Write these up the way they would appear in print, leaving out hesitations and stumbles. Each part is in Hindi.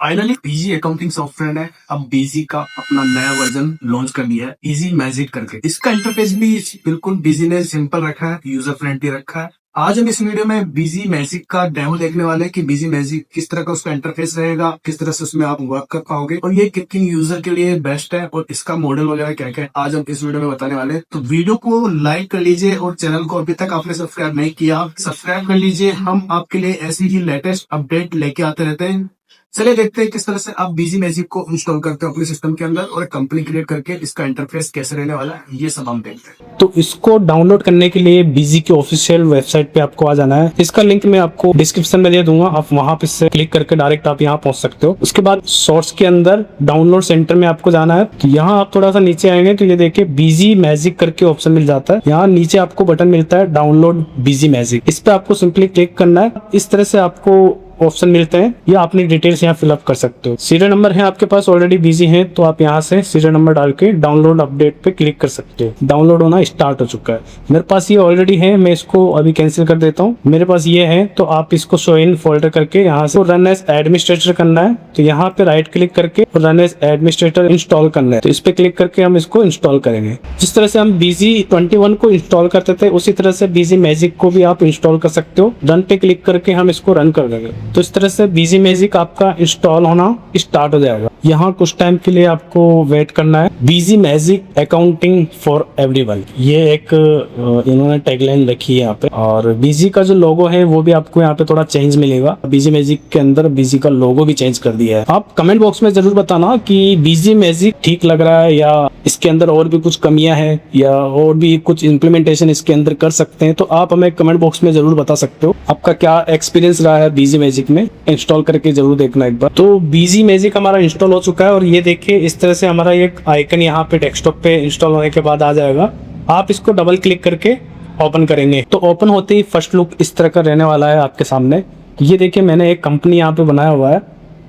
फाइनली बीजी अकाउंटिंग सॉफ्टवेयर ने अब बीजी का अपना नया वर्जन लॉन्च कर लिया है, इजी मैजिक करके। इसका इंटरफेस भी बिल्कुल बीजी ने सिंपल रखा है, यूजर फ्रेंडली रखा है। आज हम इस वीडियो में बीजी मैजिक का डेमो देखने वाले हैं कि बीजी मैजिक किस तरह का उसका इंटरफेस रहेगा, किस तरह से उसमें आप वर्क कर पाओगे और ये किन किन यूजर के लिए बेस्ट है और इसका मॉडल वगैरह क्या क्या है आज हम इस वीडियो में बताने वाले हैं। तो वीडियो को लाइक कर लीजिए और चैनल को अभी तक आपने सब्सक्राइब नहीं किया, सब्सक्राइब कर लीजिए। हम आपके लिए ऐसी ही लेटेस्ट अपडेट लेके आते रहते हैं। चलिए देखते हैं किस तरह से आप बीजी मैजिक को इंस्टॉल करते हो अपने सिस्टम के अंदर और कंपनी क्रिएट करके इसका इंटरफेस कैसे रहने वाला है, ये सब हम देखते हैं। तो इसको डाउनलोड करने के लिए बीजी की ऑफिशियल वेबसाइट पे आपको आ जाना है। इसका लिंक मैं आपको डिस्क्रिप्शन में दे दूंगा, आप वहां पे से क्लिक करके डायरेक्ट आप यहाँ पहुंच सकते हो। उसके बाद सोर्स के अंदर डाउनलोड सेंटर में आपको जाना है। तो यहाँ आप थोड़ा सा नीचे आएंगे तो ये देखिए बीजी मैजिक करके ऑप्शन मिल जाता है। यहाँ नीचे आपको बटन मिलता है डाउनलोड बीजी मैजिक, इस पे आपको सिंपली क्लिक करना है। इस तरह से आपको ऑप्शन मिलते हैं या अपनी डिटेल्स यहाँ फिलअप कर सकते हो। सीरियल नंबर है आपके पास ऑलरेडी बीजी है तो आप यहाँ से सीरियल नंबर डाल के डाउनलोड अपडेट पे क्लिक कर सकते हो। डाउनलोड होना स्टार्ट हो चुका है, मेरे पास ये ऑलरेडी है, मैं इसको अभी कैंसिल कर देता हूँ। मेरे पास ये है तो आप इसको शो इन फोल्डर करके यहाँ से रन एज एडमिनिस्ट्रेटर करना है। तो यहाँ पे राइट क्लिक करके रन एज एडमिनिस्ट्रेटर इंस्टॉल करना है। तो इस पे क्लिक करके हम इसको इंस्टॉल करेंगे। जिस तरह से हम बीजी 21 को इंस्टॉल करते थे उसी तरह से बीजी मैजिक को भी आप इंस्टॉल कर सकते हो। रन पे क्लिक करके हम इसको रन कर देंगे। तो इस तरह से बीजी मैजिक आपका इंस्टॉल होना स्टार्ट हो जाएगा। यहाँ कुछ टाइम के लिए आपको वेट करना है। बीजी मैजिक अकाउंटिंग फॉर एवरीवन, ये एक इन्होंने टैगलाइन रखी है यहाँ पे। और बीजी का जो लोगो है वो भी आपको यहाँ पे थोड़ा चेंज मिलेगा। बीजी मैजिक के अंदर बीजी का लोगो भी चेंज कर दिया है। आप कमेंट बॉक्स में जरूर बताना कि बीजी मैजिक ठीक लग रहा है या इसके अंदर और भी कुछ कमियां हैं या और भी कुछ इम्प्लीमेंटेशन इसके अंदर कर सकते हैं। तो आप हमें कमेंट बॉक्स में जरूर बता सकते हो आपका क्या एक्सपीरियंस रहा है बीजी मैजिक में। इंस्टॉल करके जरूर देखना एक बार। तो बीजी मैजिक हमारा इंस्टॉल हो चुका है और ये देखिए इस तरह से हमारा एक आइकन यहाँ पे डेस्कटॉप पे इंस्टॉल होने के बाद आ जाएगा। आप इसको डबल क्लिक करके ओपन करेंगे तो ओपन होते ही फर्स्ट लुक इस तरह का रहने वाला है आपके सामने। ये देखिए मैंने एक कंपनी यहाँ पे बनाया हुआ है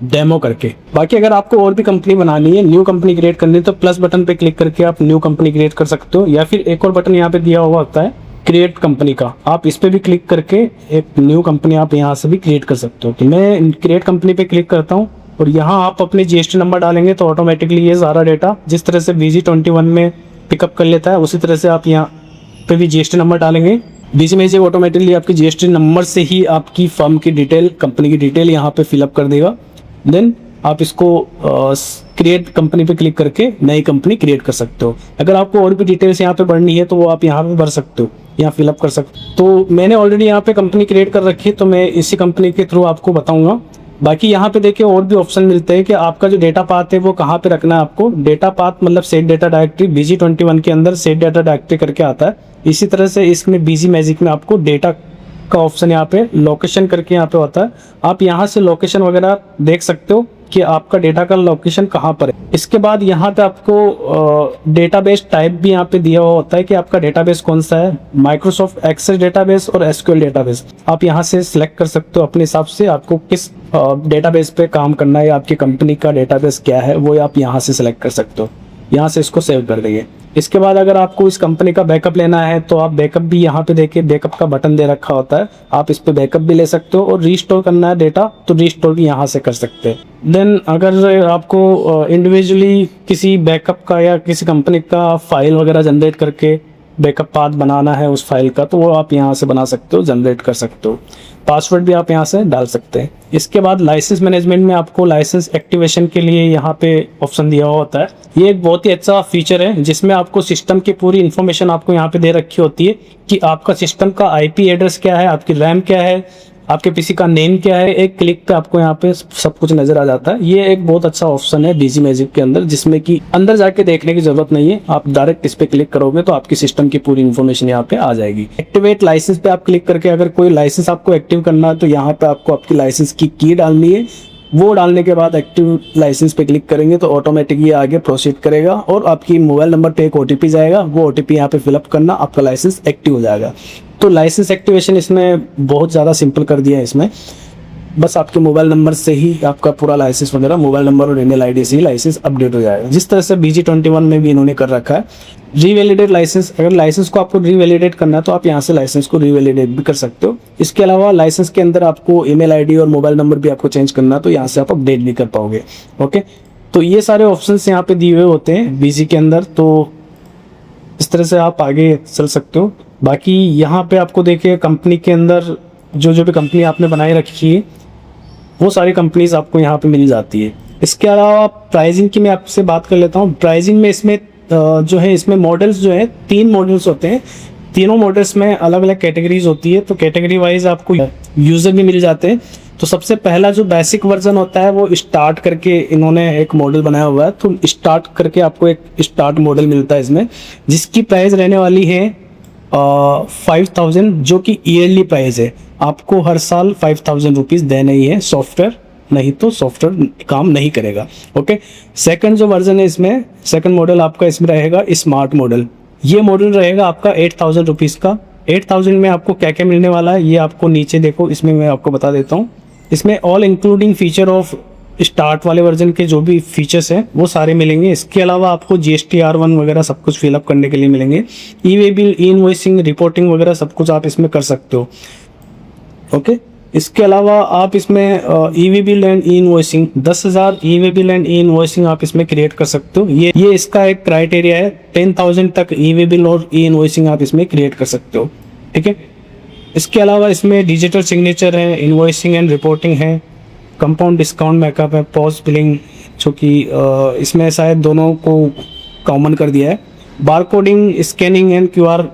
डेमो करके। बाकी अगर आपको और भी कंपनी बनानी है, न्यू कंपनी क्रिएट करनी है तो प्लस बटन पे क्लिक करके आप न्यू कंपनी क्रिएट कर सकते हो। या फिर एक और बटन यहाँ पे दिया हुआ होता है क्रिएट कंपनी का, आप इस पे भी क्लिक करके एक न्यू कंपनी आप यहाँ से भी क्रिएट कर सकते हो। तो मैं क्रिएट कंपनी पे क्लिक करता हूँ और यहाँ आप अपने जीएसटी नंबर डालेंगे तो ऑटोमेटिकली ये सारा डेटा जिस तरह से बीजी 21 में पिकअप कर लेता है उसी तरह से आप यहाँ पे भी जीएसटी नंबर डालेंगे। बीजी में से ऑटोमेटिकली आपकी जीएसटी नंबर से ही आपकी फर्म की डिटेल, कंपनी की डिटेल यहाँ पे फिलअप कर देगा। देन आप इसको क्रिएट कंपनी पे क्लिक करके नई कंपनी क्रिएट कर सकते हो। अगर आपको और भी डिटेल्स यहाँ पे भरनी है तो वो आप यहाँ पे भर सकते हो, यहाँ फिलअप कर सकते हो। तो मैंने ऑलरेडी यहाँ पे कंपनी क्रिएट कर रखी है तो मैं इसी कंपनी के थ्रू आपको बताऊंगा। बाकी यहाँ पे देखिए और भी ऑप्शन मिलते हैं कि आपका जो डेटा पाथ है वो कहाँ पे रखना है आपको। डेटा पाथ मतलब सेट डेटा डायरेक्टरी, बीजी 21 के अंदर सेट डेटा डायरेक्टरी करके आता है। इसी तरह से इसमें बीजी मैजिक में आपको डेटा का ऑप्शन यहाँ पे लोकेशन करके यहाँ पे होता है। आप यहाँ से लोकेशन वगैरह देख सकते हो कि आपका डेटा का लोकेशन कहाँ पर है। इसके बाद यहाँ पे आपको डेटाबेस टाइप भी यहाँ पे दिया हुआ होता है कि आपका डेटाबेस कौन सा है, माइक्रोसॉफ्ट एक्सेस डेटाबेस और एसक्यूएल डेटाबेस। आप यहाँ से सिलेक्ट कर सकते हो अपने हिसाब से आपको किस डेटाबेस पे काम करना है, आपकी कंपनी का डेटाबेस क्या है वो आप यहाँ से सिलेक्ट कर सकते हो। यहाँ से इसको सेव कर देंगे। इसके बाद अगर आपको इस कंपनी का बैकअप लेना है तो आप बैकअप भी यहाँ पे देखिए बैकअप का बटन दे रखा होता है, आप इस पे बैकअप भी ले सकते हो। और रीस्टोर करना है डेटा तो रीस्टोर भी यहाँ से कर सकते हैं। देन अगर आपको इंडिविजुअली किसी बैकअप का या किसी कंपनी का फाइल वगैरह जनरेट करके बैकअप पाथ बनाना है उस फाइल का तो वो आप यहाँ से बना सकते हो, जनरेट कर सकते हो। पासवर्ड भी आप यहाँ से डाल सकते हैं। इसके बाद लाइसेंस मैनेजमेंट में आपको लाइसेंस एक्टिवेशन के लिए यहाँ पे ऑप्शन दिया हुआ होता है। ये एक बहुत ही अच्छा फीचर है जिसमें आपको सिस्टम की पूरी इन्फॉर्मेशन आपको यहाँ पे दे रखी होती है कि आपका सिस्टम का आईपी एड्रेस क्या है, आपकी रैम क्या है, आपके पीसी का नेम क्या है। एक क्लिक पे आपको यहाँ पे सब कुछ नजर आ जाता है। ये एक बहुत अच्छा ऑप्शन है बीजी मैजिक के अंदर जिसमें कि अंदर जाके देखने की जरूरत नहीं है, आप डायरेक्ट इस पे क्लिक करोगे तो आपकी सिस्टम की पूरी इन्फॉर्मेशन यहाँ पे आ जाएगी। एक्टिवेट लाइसेंस पे आप क्लिक करके अगर कोई लाइसेंस आपको एक्टिव करना है तो यहाँ पे आपको आपकी लाइसेंस की की डालनी है। वो डालने के बाद एक्टिव लाइसेंस पे क्लिक करेंगे तो ऑटोमेटिक ये आगे प्रोसीड करेगा और आपकी मोबाइल नंबर पे एक ओटीपी जाएगा, वो ओटीपी यहाँ पे फिलअप करना, आपका लाइसेंस एक्टिव हो जाएगा। तो लाइसेंस एक्टिवेशन इसमें बहुत ज़्यादा सिंपल कर दिया है इसमें। बस आपके मोबाइल नंबर से ही आपका पूरा लाइसेंस वगैरह, मोबाइल नंबर और ईमेल आईडी से ही लाइसेंस अपडेट हो जाएगा, जिस तरह से BG21 में भी इन्होंने कर रखा है। रीवैलिडेट लाइसेंस, अगर लाइसेंस को आपको रीवैलिडेट करना है तो आप यहाँ से लाइसेंस को रीवैलिडेट भी कर सकते हो। इसके अलावा लाइसेंस के अंदर आपको ईमेल आईडी और मोबाइल नंबर भी आपको चेंज करना है तो यहाँ से आप अपडेट भी कर पाओगे। ओके, तो ये सारे ऑप्शंस यहाँ पे दिए हुए होते हैं BG के अंदर, तो इस तरह से आप आगे चल सकते हो। बाकी यहाँ पे आपको देखिए कंपनी के अंदर जो भी कंपनी आपने बनाई रखी है वो सारी कंपनीज आपको यहाँ पे मिल जाती है। इसके अलावा प्राइसिंग की मैं आपसे बात कर लेता हूँ। प्राइसिंग में इसमें जो है, इसमें मॉडल्स जो है 3 मॉडल्स होते हैं। तीनों मॉडल्स में अलग अलग कैटेगरीज होती है, तो कैटेगरी वाइज आपको यूज़र भी मिल जाते हैं। तो सबसे पहला जो बेसिक वर्जन होता है वो स्टार्ट करके इन्होंने एक मॉडल बनाया हुआ है, तो स्टार्ट करके आपको एक स्टार्ट मॉडल मिलता है इसमें, जिसकी प्राइस रहने वाली है 5000, जो कि ईयरली प्राइस है। आपको हर साल 5000 रुपीज़ देना ही है सॉफ्टवेयर, नहीं तो सॉफ्टवेयर काम नहीं करेगा। ओके, सेकंड जो वर्जन है इसमें, सेकंड मॉडल आपका इसमें रहेगा स्मार्ट मॉडल। ये मॉडल रहेगा आपका 8000 रुपीज़ का। 8000 में आपको क्या क्या मिलने वाला है ये आपको नीचे देखो, इसमें मैं आपको बता देता हूँ। इसमें all including feature of start वाले वर्जन के जो भी फीचर्स हैं वो सारे मिलेंगे। इसके अलावा आपको GST R1 वगैरह सब कुछ फिलअप करने के लिए मिलेंगे। ई-वे बिल, इनवॉइसिंग, रिपोर्टिंग वगैरह सब कुछ आप इसमें कर सकते हो। ओके, इसके अलावा आप इसमें e-way bill and invoicing 10,000 e-way bill and invoicing आप इसमें क्रिएट कर सकते हो। ये इसका एक क्राइटेरिया है, 10,000 तक ई-वे बिल और इनवॉइसिंग आप इसमें क्रिएट कर सकते हो। ठीक है, इसके अलावा इसमें डिजिटल सिग्नेचर है, इनवॉइसिंग एंड रिपोर्टिंग है, कंपाउंड डिस्काउंट मैकअप है, पॉस्ट बिलिंग, जो कि इसमें शायद दोनों को कॉमन कर दिया है। बारकोडिंग, स्कैनिंग एंड QR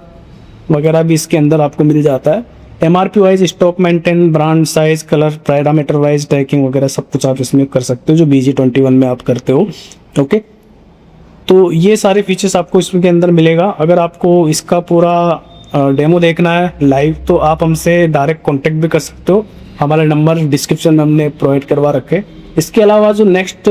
वगैरह भी इसके अंदर आपको मिल जाता है। MRP wise stock maintain, brand size, colour, parameter wise tracking वगैरह सब कुछ आप इसमें कर सकते हो, जो BG21 में आप करते हो। ओके, तो ये सारे फीचर्स आपको इसके अंदर मिलेगा। अगर आपको इसका पूरा डेमो देखना है लाइव तो आप हमसे डायरेक्ट कांटेक्ट भी कर सकते हो, हमारा नंबर डिस्क्रिप्शन में हमने प्रोवाइड करवा रखे। इसके अलावा जो नेक्स्ट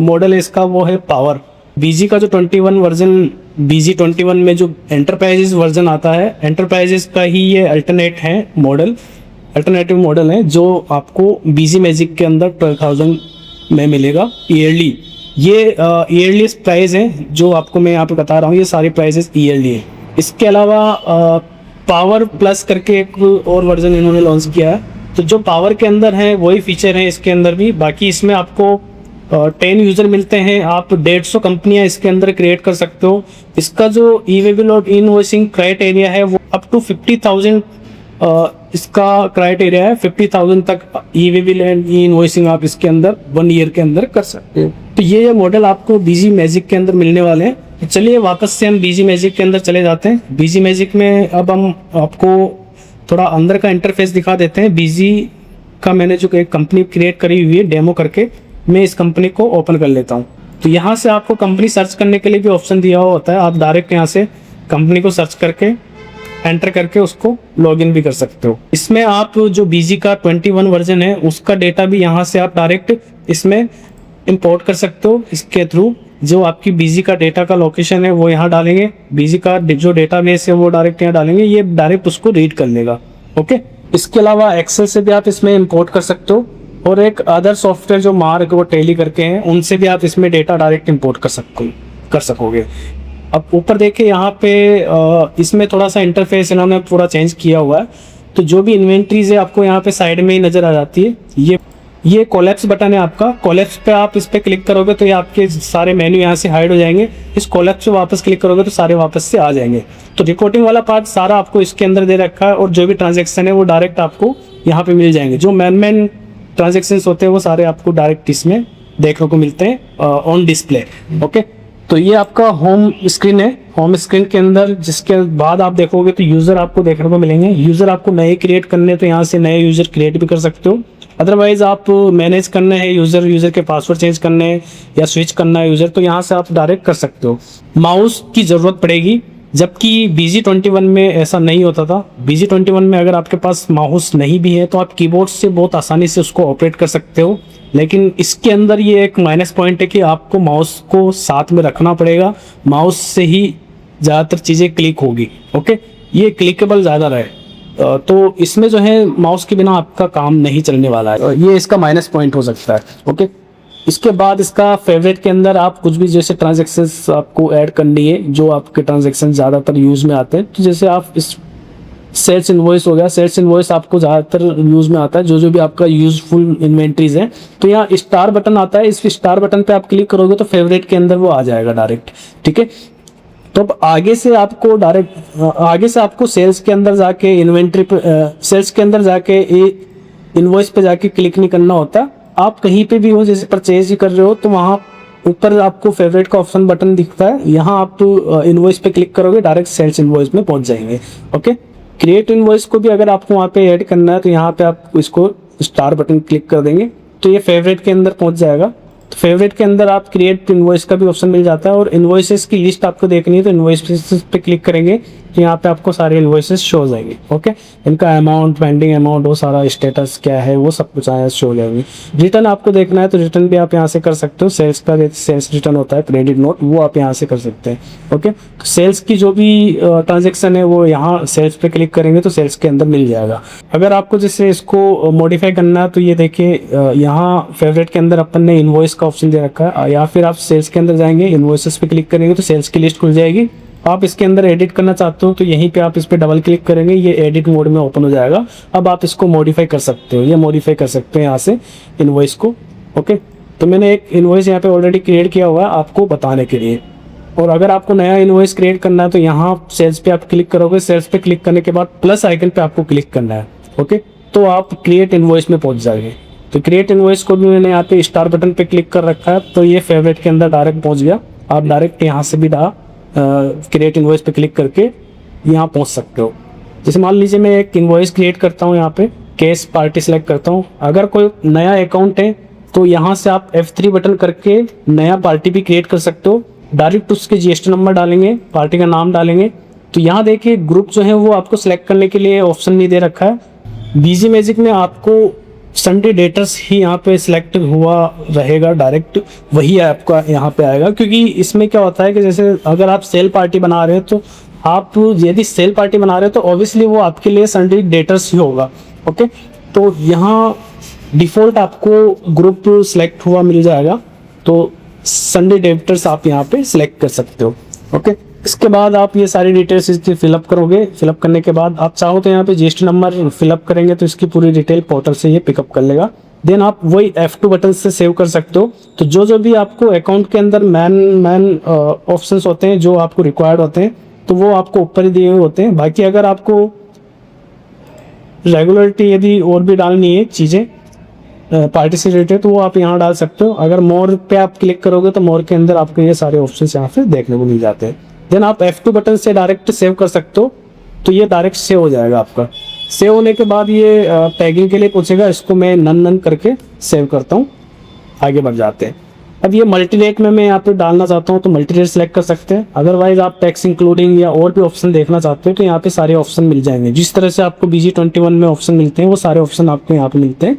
मॉडल है इसका वो है पावर। BG का जो 21 वर्जन, BG21 में जो एंटरप्राइजेस वर्जन आता है, एंटरप्राइजेस का ही ये अल्टरनेट है मॉडल, अल्टरनेटिव मॉडल है, जो आपको BG मैजिक के अंदर 12,000 में मिलेगा ईयरली। ये ईयरली प्राइस है जो आपको मैं यहाँ पे बता रहा हूँ, ये सारी प्राइजेस ईयरली है। इसके अलावा पावर प्लस करके एक और वर्जन इन्होंने लॉन्च किया है, तो जो पावर के अंदर है वही फीचर है इसके अंदर भी। बाकी इसमें आपको 10 यूज़र मिलते हैं, आप 150 कंपनियां इसके अंदर क्रिएट कर सकते हो। इसका जो ई-वे बिल और इनवॉइसिंग क्राइटेरिया है वो अप टू 50,000 इसका क्राइटेरिया है। 50,000 तक ई-वे बिल एंड इनवॉइसिंग आप इसके अंदर 1 ईयर के अंदर कर सकते हो। तो ये मॉडल आपको BG मैजिक के अंदर मिलने वाले हैं। तो चलिए वापस से हम BG मैजिक के अंदर चले जाते हैं। BG मैजिक में अब हम आपको थोड़ा अंदर का इंटरफेस दिखा देते हैं। BG का मैंने जो एक कंपनी क्रिएट करी हुई है डेमो करके, मैं इस कंपनी को ओपन कर लेता हूँ। तो यहाँ से आपको कंपनी सर्च करने के लिए भी ऑप्शन दिया हुआ होता है, आप डायरेक्ट यहाँ से कंपनी को सर्च करके एंटर करके उसको लॉगिन भी कर सकते हो। इसमें आप जो BG का 21 वर्जन है उसका डेटा भी यहाँ से आप डायरेक्ट इसमें इंपोर्ट कर सकते हो। इसके थ्रू जो आपकी BG का डेटा का लोकेशन है वो यहाँ डालेंगे, BG का जो डेटाबेस है वो डायरेक्ट यहाँ डालेंगे, ये डायरेक्ट उसको रीड कर लेगा। ओके, इसके अलावा एक्सेल से भी आप इसमें इंपोर्ट कर सकते हो, और एक अदर सॉफ्टवेयर जो मार्क वो टैली करके हैं उनसे भी आप इसमें डेटा डायरेक्ट इंपोर्ट कर सकोगे। अब ऊपर देखिए यहाँ पे इसमें थोड़ा सा इंटरफेस इन्होंने पूरा चेंज किया हुआ है, तो जो भी इन्वेंट्रीज है आपको यहाँ पे साइड में ही नजर आ जाती है। ये कोलैप्स बटन है आपका, कोलैप्स पे आप इस पे क्लिक करोगे तो ये आपके सारे मेन्यू यहाँ से हाइड हो जाएंगे। इस कोलैप्स पे वापस क्लिक करोगे तो सारे वापस से आ जाएंगे। तो रिपोर्टिंग वाला पार्ट सारा आपको इसके अंदर दे रखा है, और जो भी ट्रांजेक्शन है वो डायरेक्ट आपको यहाँ पे मिल जाएंगे। जो मेन ट्रांजेक्शन होते हैं वो सारे आपको डायरेक्ट इसमें देखने को मिलते हैं ऑन डिस्प्ले। ओके, तो ये आपका होम स्क्रीन है। होम स्क्रीन के अंदर जिसके बाद आप देखोगे तो यूजर आपको देखने को मिलेंगे। यूजर आपको नए क्रिएट करने तो यहाँ से नए यूजर क्रिएट भी कर सकते हो, अदरवाइज आप मैनेज करना है यूजर के पासवर्ड चेंज करने हैं या स्विच करना है यूजर, तो यहाँ से आप डायरेक्ट कर सकते हो। माउस की जरूरत पड़ेगी, जबकि BG21 में ऐसा नहीं होता था। BG21 में अगर आपके पास माउस नहीं भी है तो आप कीबोर्ड से बहुत आसानी से उसको ऑपरेट कर सकते हो, लेकिन इसके अंदर ये एक माइनस पॉइंट है कि आपको माउस को साथ में रखना पड़ेगा, माउस से ही ज़्यादातर चीज़ें क्लिक होगी। ओके, ये क्लिकेबल ज़्यादा रहे। तो इसमें जो है माउस के बिना आपका काम नहीं चलने वाला है, ये इसका माइनस पॉइंट हो सकता है। ओके, इसके बाद इसका फेवरेट के अंदर आप कुछ भी जैसे ट्रांजैक्शंस आपको ऐड करनी है जो आपके ट्रांजैक्शन ज़्यादातर यूज़ में आते हैं, तो जैसे आप इस सेल्स इनवॉइस हो गया, सेल्स इनवॉइस आपको ज़्यादातर यूज़ में आता है जो भी आपका यूजफुल इन्वेंट्रीज है। तो यहाँ स्टार बटन आता है, इस स्टार बटन पे आप क्लिक करोगे तो फेवरेट के अंदर वो आ जाएगा डायरेक्ट। ठीक है, तो अब आगे से आपको सेल्स के अंदर जाके इन्वेंट्री पे सेल्स के अंदर जाके इनवॉइस पे जाके क्लिक नहीं करना होता। आप कहीं पे भी हो, जैसे परचेज ही कर रहे हो तो वहाँ ऊपर आपको फेवरेट का ऑप्शन बटन दिखता है, यहाँ आप इनवॉइस पे क्लिक करोगे डायरेक्ट सेल्स इनवॉइस में पहुंच जाएंगे। ओके, क्रिएट इनवॉइस को भी अगर आपको वहाँ पे ऐड करना है तो यहाँ पे आप इसको स्टार बटन क्लिक कर देंगे तो ये फेवरेट के अंदर पहुंच जाएगा। तो फेवरेट के अंदर आप क्रिएट इनवॉइस का भी ऑप्शन मिल जाता है, और इनवॉइसेस की लिस्ट आपको देखनी है तो इनवॉइसेस पे क्लिक करेंगे तो यहाँ पे आपको सारे इनवॉइसेस शो हो जाएंगे। ओके, इनका अमाउंट, पेंडिंग अमाउंट, वो सारा स्टेटस क्या है वो सब कुछ यहाँ शो हो जाएंगे। रिटर्न आपको देखना है तो रिटर्न भी आप यहाँ से कर सकते हो, सेल्स का सेल्स रिटर्न होता है, क्रेडिट नोट, वो आप यहाँ से कर सकते हैं। ओके, तो सेल्स की जो भी ट्रांजेक्शन है वो यहाँ सेल्स पे क्लिक करेंगे तो सेल्स के अंदर मिल जाएगा। अगर आपको जैसे इसको मॉडिफाई करना है तो ये देखिए यहाँ फेवरेट के अंदर अपन ने इनवॉइस का ऑप्शन दे रखा है, या फिर आप सेल्स के अंदर जाएंगे, इनवॉइसेस पे क्लिक करेंगे तो सेल्स की लिस्ट खुल जाएगी। आप इसके अंदर एडिट करना चाहते हो तो यहीं पे आप इस पे डबल क्लिक करेंगे, ये एडिट मोड में ओपन हो जाएगा। अब आप इसको मॉडिफाई कर सकते हो, ये मॉडिफाई कर सकते हैं यहाँ से इनवॉइस को। ओके, तो मैंने एक इनवॉइस यहाँ पे ऑलरेडी क्रिएट किया हुआ है आपको बताने के लिए, और अगर आपको नया इनवॉइस क्रिएट करना है तो यहाँ सेल्स पे आप क्लिक करोगे, सेल्स पे क्लिक करने के बाद प्लस आइकन पे आपको क्लिक करना है। ओके, तो आप क्रिएट इनवॉइस में पहुंच जाएंगे। तो क्रिएट इनवॉइस को भी मैंने यहाँ पे स्टार बटन पे क्लिक कर रखा है तो ये फेवरेट के अंदर डायरेक्ट पहुंच गया। आप डायरेक्ट यहाँ से भी क्रिएट इनवॉइस पे क्लिक करके यहाँ पहुंच सकते हो। जैसे मान लीजिए मैं एक इनवॉइस क्रिएट करता हूँ, यहाँ पे केस पार्टी सेलेक्ट करता हूँ। अगर कोई नया अकाउंट है तो यहाँ से आप F3 बटन करके नया पार्टी भी क्रिएट कर सकते हो। डायरेक्ट उसके GST नंबर डालेंगे, पार्टी का नाम डालेंगे, तो यहाँ देखिए ग्रुप जो है वो आपको सिलेक्ट करने के लिए ऑप्शन नहीं दे रखा है। बीजी मैजिक में आपको संडे डेटर्स ही यहाँ पे सिलेक्ट हुआ रहेगा, डायरेक्ट वही आपका यहाँ पे आएगा। क्योंकि इसमें क्या होता है कि जैसे अगर आप सेल पार्टी बना रहे हो तो आप यदि सेल पार्टी बना रहे हो तो ऑब्वियसली वो आपके लिए संडे डेटर्स ही होगा। ओके, तो यहाँ डिफ़ॉल्ट आपको ग्रुप सिलेक्ट हुआ मिल जाएगा, तो संडे डेटर्स आप यहाँ पे सिलेक्ट कर सकते हो। ओके, इसके बाद आप ये सारी डिटेल्स इसकी फिलअप करोगे। फिलअप करने के बाद आप चाहो तो यहाँ पे GST नंबर फिलअप करेंगे तो इसकी पूरी डिटेल पोर्टल से ये पिकअप कर लेगा। देन आप वही F2 बटन से सेव कर सकते हो। तो जो भी आपको अकाउंट के अंदर मैन ऑप्शंस होते हैं जो आपको रिक्वायर्ड होते हैं तो वो आपको ऊपर ही दिए हुए होते हैं। बाकी अगर आपको रेगुलरिटी यदि और भी डालनी है चीज़ें पार्टी से रिलेटेड तो वो आप यहाँ डाल सकते हो। अगर मोर पे आप क्लिक करोगे तो मोर के अंदर आपको ये सारे ऑप्शंस यहाँ पे देखने को मिल जाते हैं। देन आप F2 बटन से डायरेक्ट सेव कर सकते हो, तो ये डायरेक्ट सेव हो जाएगा आपका। सेव होने के बाद ये टैगिंग के लिए पूछेगा, इसको मैं नन करके सेव करता हूँ। आगे बढ़ जाते हैं। अब ये मल्टीरेट में मैं यहाँ पे डालना चाहता हूँ तो मल्टीरेट सेलेक्ट कर सकते हैं। अदरवाइज आप टैक्स इंक्लूडिंग या और भी ऑप्शन देखना चाहते हो तो यहाँ पे सारे ऑप्शन मिल जाएंगे। जिस तरह से आपको BG21 में ऑप्शन मिलते हैं वो सारे ऑप्शन आपको यहाँ पे मिलते हैं।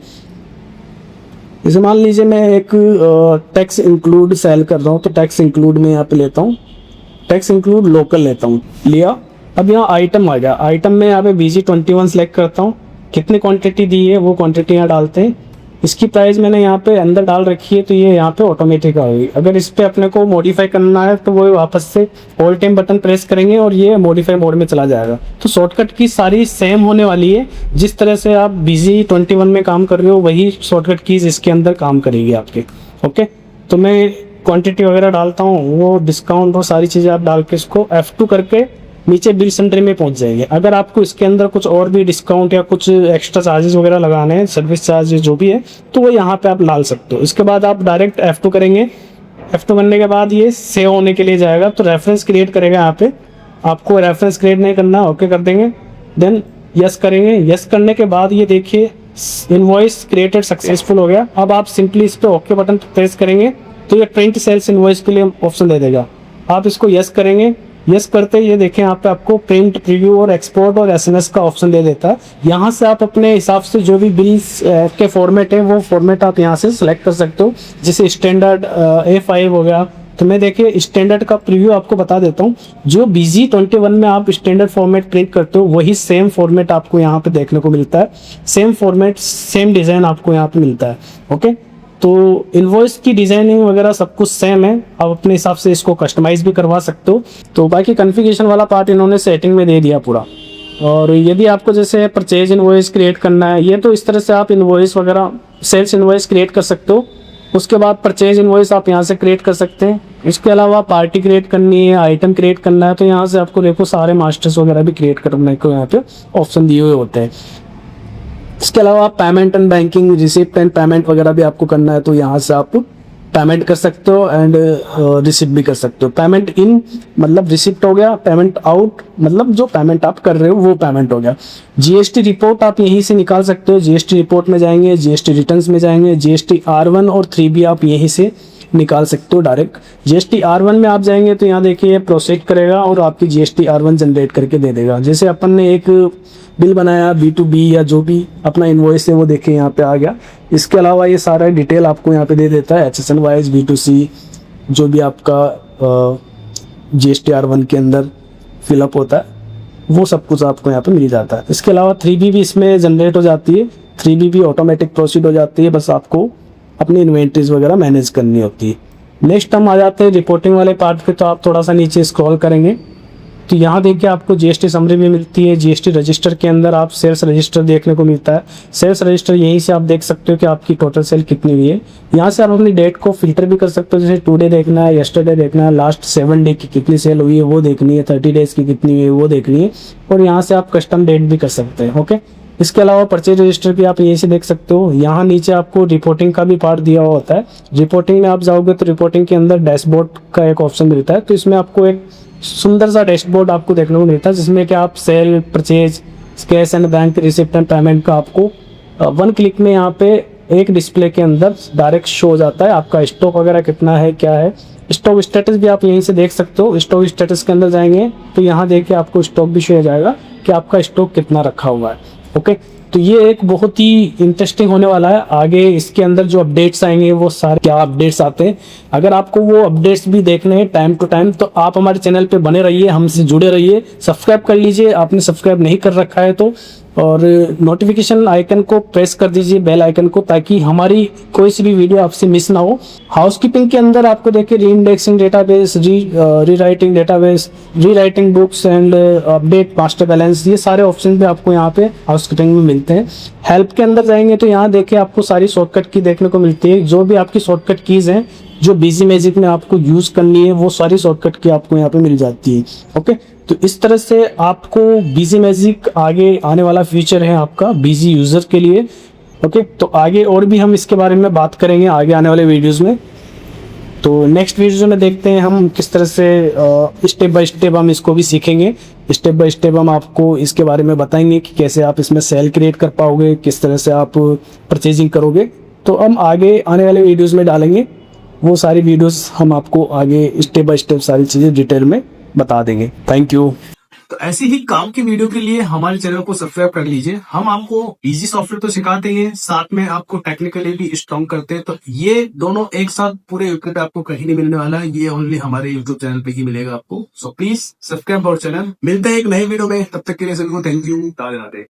जैसे मान लीजिए मैं एक टैक्स इंक्लूड सेल कर रहा हूँ तो टैक्स इंक्लूड में यहाँ पे लेता हूँ, टैक्स इंक्लूड लोकल लेता हूँ, लिया। अब यहाँ आइटम आ गया, आइटम में यहाँ पे BG21 सेलेक्ट करता हूँ, कितनी क्वांटिटी दी है वो क्वांटिटी यहाँ डालते हैं। इसकी प्राइस मैंने यहाँ पे अंदर डाल रखी है तो ये यहाँ पे ऑटोमेटिक आ गई। अगर इस पे अपने को मॉडिफाई करना है तो वो वापस से ऑल टाइम बटन प्रेस करेंगे और ये मॉडिफाई मोड में चला जाएगा। तो शॉर्टकट की सारी सेम होने वाली है। जिस तरह से आप BG21 में काम कर रहे हो वही शॉर्टकट कीज इसके अंदर काम करेगी आपके। ओके, तो मैं क्वांटिटी वगैरह डालता हूँ, वो डिस्काउंट और सारी चीज़ें आप डाल के इसको F2 करके नीचे बिल सेंटर में पहुंच जाएंगे। अगर आपको इसके अंदर कुछ और भी डिस्काउंट या कुछ एक्स्ट्रा चार्जेस वगैरह लगाने हैं, सर्विस चार्ज जो भी है, तो वो यहाँ पे आप डाल सकते हो। इसके बाद आप डायरेक्ट F2 करेंगे। F2 करने के बाद ये सेव होने के लिए जाएगा तो रेफरेंस क्रिएट करेगा। यहाँ पे आपको रेफरेंस क्रिएट नहीं करना, ओके कर देंगे। देन यस करेंगे। यस करने के बाद ये देखिए इनवॉइस क्रिएटेड सक्सेसफुल हो गया। अब आप सिंपली इस पर ओके बटन प्रेस करेंगे तो ये प्रिंट सेल्स इनवॉइस के लिए ऑप्शन दे देगा। आप इसको यस करेंगे। यस करते ये देखें यहाँ पे आपको प्रिंट, प्रीव्यू और एक्सपोर्ट और SMS का ऑप्शन दे देता है। यहाँ से आप अपने हिसाब से जो भी बिल्स के फॉर्मेट है वो फॉर्मेट आप यहाँ से सिलेक्ट कर सकते हो। जैसे स्टैंडर्ड A5 हो गया तो मैं देखिए स्टैंडर्ड का प्रीव्यू आपको बता देता हूँ। जो BG21 में आप स्टैंडर्ड फॉर्मेट क्रिएट करते हो वही सेम फॉर्मेट आपको यहाँ पे देखने को मिलता है। सेम फॉर्मेट सेम डिजाइन आपको यहाँ पे मिलता है। ओके, तो इनवॉइस की डिजाइनिंग वगैरह सब कुछ सेम है, आप अपने हिसाब से इसको कस्टमाइज भी करवा सकते हो। तो बाकी कॉन्फ़िगरेशन वाला पार्ट इन्होंने सेटिंग में दे दिया पूरा। और यदि आपको जैसे परचेज इनवॉइस क्रिएट करना है, ये तो इस तरह से आप इनवॉइस वगैरह सेल्स इनवॉइस क्रिएट कर सकते हो। उसके बाद परचेज इनवॉइस आप यहाँ से क्रिएट कर सकते हैं। इसके अलावा पार्टी क्रिएट करनी है, आइटम क्रिएट करना है, तो यहाँ से आपको देखो सारे मास्टर्स वगैरह भी क्रिएट करने को यहाँ पे ऑप्शन दिए हुए होते हैं। इसके अलावा payment and banking, receipt and payment वगैरह भी आपको करना है, तो यहाँ से आप पेमेंट कर सकते हो एंड रिसिप्ट भी कर सकते हो। पेमेंट इन मतलब रिसिप्ट हो गया, पेमेंट आउट मतलब जो पेमेंट आप कर रहे हो वो पेमेंट हो गया। GST रिपोर्ट आप यहीं से निकाल सकते हो। GST रिपोर्ट में जाएंगे, GST रिटर्न्स में जाएंगे, GST R1 और 3B आप यहीं से निकाल सकते हो डायरेक्ट। GST R1 में आप जाएंगे तो यहाँ देखिए प्रोसेस करेगा और आपकी GST R1 जनरेट करके दे देगा। जैसे अपन ने एक बिल बनाया B2B या जो भी अपना इनवॉइस है वो देखिए यहाँ पे आ गया। इसके अलावा ये सारा डिटेल आपको यहाँ पे दे देता है, HSN वाइज B2C जो भी आपका GST R1 के अंदर फिलअप होता है वो सब कुछ आपको यहाँ पे मिल जाता है। इसके अलावा 3B भी इसमें जनरेट हो जाती है। 3B भी ऑटोमेटिक प्रोसीड हो जाती है, बस आपको अपनी इन्वेंट्रीज वगैरह मैनेज करनी होती है। नेक्स्ट हम आ जाते हैं रिपोर्टिंग वाले पार्ट पे। तो आप थोड़ा सा नीचे स्क्रॉल करेंगे तो यहाँ देखिए आपको GST समरी भी मिलती है। GST रजिस्टर के अंदर आप सेल्स रजिस्टर देखने को मिलता है। सेल्स रजिस्टर यहीं से आप देख सकते हो कि आपकी टोटल सेल कितनी हुई है। यहाँ से आप अपनी डेट को फिल्टर भी कर सकते हो, जैसे टुडे देखना है, यस्टरडे देखना है, लास्ट 7 डे की कितनी सेल हुई है वो देखनी है, 30 डेज की कितनी हुई है वो देखनी है, और यहाँ से आप कस्टम डेट भी कर सकते हैं। ओके, इसके अलावा परचेज रजिस्टर भी आप यहीं से देख सकते हो। यहाँ नीचे आपको रिपोर्टिंग का भी पार्ट दिया हुआ होता है। रिपोर्टिंग में आप जाओगे तो रिपोर्टिंग के अंदर डैशबोर्ड का एक ऑप्शन मिलता है, तो इसमें आपको एक सुंदर सा डैशबोर्ड आपको देखने को मिलता है जिसमें कि आप sale, purchase, cash and bank, receipt and payment का आपको 1 क्लिक में यहाँ पे एक डिस्प्ले के अंदर डायरेक्ट शो हो जाता है। आपका स्टॉक वगैरह कितना है, क्या है, स्टॉक स्टेटस भी आप यहीं से देख सकते हो। स्टॉक स्टेटस के अंदर जाएंगे तो यहाँ देखिए आपको स्टॉक भी शो हो जाएगा कि आपका स्टॉक कितना रखा हुआ है। ओके, तो ये एक बहुत ही इंटरेस्टिंग होने वाला है। आगे इसके अंदर जो अपडेट्स आएंगे वो सारे क्या अपडेट्स आते हैं, अगर आपको वो अपडेट्स भी देखने हैं टाइम टू टाइम तो आप हमारे चैनल पे बने रहिए, हमसे जुड़े रहिए, सब्सक्राइब कर लीजिए आपने सब्सक्राइब नहीं कर रखा है तो, और नोटिफिकेशन आइकन को प्रेस कर दीजिए, बेल आइकन को, ताकि हमारी कोई सी भी वीडियो आपसे मिस ना हो। हाउसकीपिंग के अंदर आपको देखिए री इंडेक्सिंग डेटाबेस, री राइटिंग डेटाबेस, री writing books and update master balance, ये सारे ऑप्शन भी आपको यहाँ पे हाउसकीपिंग में मिलते हैं। हेल्प के अंदर जाएंगे तो यहाँ देखिए आपको सारी शॉर्टकट की देखने को मिलती है। जो भी आपकी शॉर्टकट कीज हैं जो बिजी मैजिक में आपको यूज करनी है वो सारी शॉर्टकट की आपको यहाँ पे मिल जाती है। ओके, तो इस तरह से आपको बिजी मैजिक आगे आने वाला फ्यूचर है आपका बिजी यूजर के लिए। ओके, तो आगे और भी हम इसके बारे में बात करेंगे आगे आने वाले वीडियोस में। तो नेक्स्ट वीडियो में देखते हैं हम किस तरह से स्टेप बाय स्टेप हम इसको भी सीखेंगे। स्टेप बाय स्टेप हम आपको इसके बारे में बताएंगे कि कैसे आप इसमें सेल क्रिएट कर पाओगे, किस तरह से आप परचेजिंग करोगे। तो हम आगे आने वाले वीडियोस में डालेंगे, वो सारी वीडियोस हम आपको आगे स्टेप बाय स्टेप सारी चीजें डिटेल में बता देंगे। Thank you. तो ऐसी ही काम की वीडियो के लिए हमारे चैनल को सब्सक्राइब कर लीजिए। हम आपको इजी सॉफ्टवेयर तो सिखाते ही हैं, साथ में आपको टेक्निकली भी स्ट्रॉन्ग करते हैं। तो ये दोनों एक साथ पूरे यूट्यूब पे आपको कहीं नहीं मिलने वाला है, ये ओनली हमारे यूट्यूब चैनल पे ही मिलेगा आपको। So please subscribe our channel. मिलते हैं एक नए वीडियो में, तब तक के लिए सभी को थैंक यू। राधे राधे।